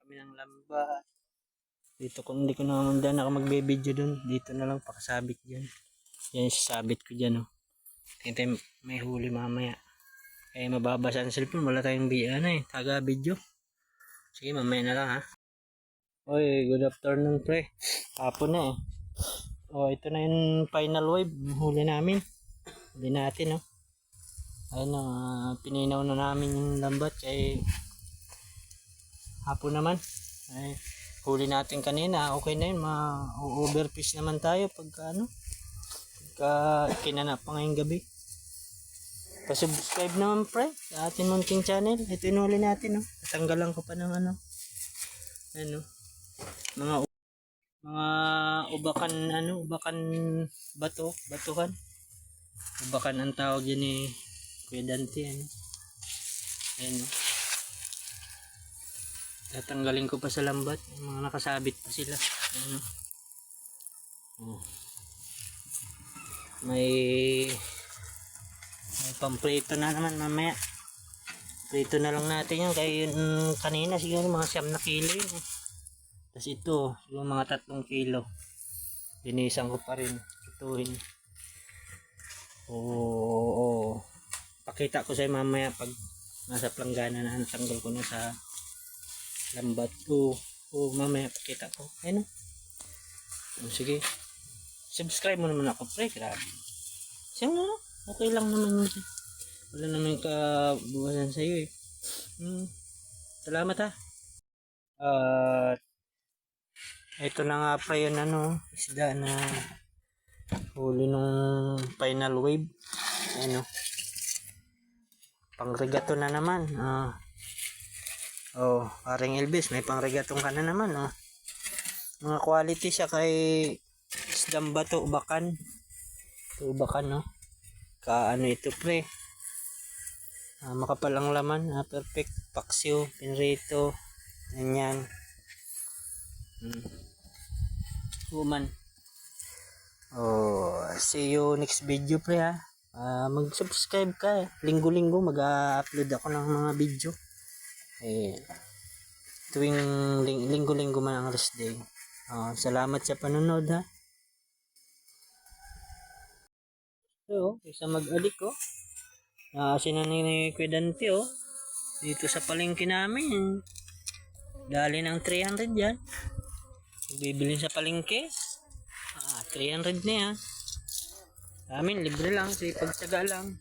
kami ng lambat. Dito kung hindi ko naman dyan ako magbe-video dun. Dito na lang pakasabit dyan. Yan sasabit ko dyan oh. Hintay may huli mamaya. Kaya mababasa ang cellphone. Wala tayong taga video. Sige mamaya na lang ha. Oy, good afternoon pre. Hapon na eh. Oh, ito na yung final wave. Huli namin. Huli natin oh. Ayun pininaw na namin yung lambat kay hapon naman. Ay, huli natin kanina. Okay na yun. Ma-overfish naman tayo pagka kinanap pa ngayong gabi. Pa-subscribe naman pre sa ating munting channel. Ito yung huli natin oh. Tatanggalan ko pa ng mga ubakan ubakan batuhan. Ubakan ang tawag yan ni Kuya Dante Ayan oh. Tatanggalin ko pa sa lambat. Mga nakasabit pa sila. Ayan oh. May pamprito na naman mamaya. Prito na lang natin yun. Kaya yun kanina siguro mga 9 kilo yun eh. Tapos ito siguro mga 3 kilo. Linisan ko pa rin. Ituhin. Oo. Pakita ko sa mamaya pag nasa planggana na natanggal ko na sa lambat. Mamaya pakita ko. Ayun sige. Subscribe mo naman ako pre. Grabe. Siyang okay lang naman yun. Wala naman kabuwasan sa iyo eh. Salamat ha. Ito na nga pa yun isda na huli nung final wave. Pangregato na naman. Paring Elvis, may pangregatong ka na naman mga quality siya kay isdang bato ubakan. Ito ubakan ito pre. Makapal ang laman, perfect paksiw, pinrito, ganyan. Woman. See you next video pre ha. Mag-subscribe ka linggo-linggo mag-upload ako ng mga video. Tuwing linggo-linggo man ang rest day. Salamat sa panonood ha. Isa mag-alik sinanay ni Kuya Dante dito sa palengke namin. Dali ng 300 yan. Bibili sa palengke. 300 na yan. Amin libre lang, sa pagtsaga lang.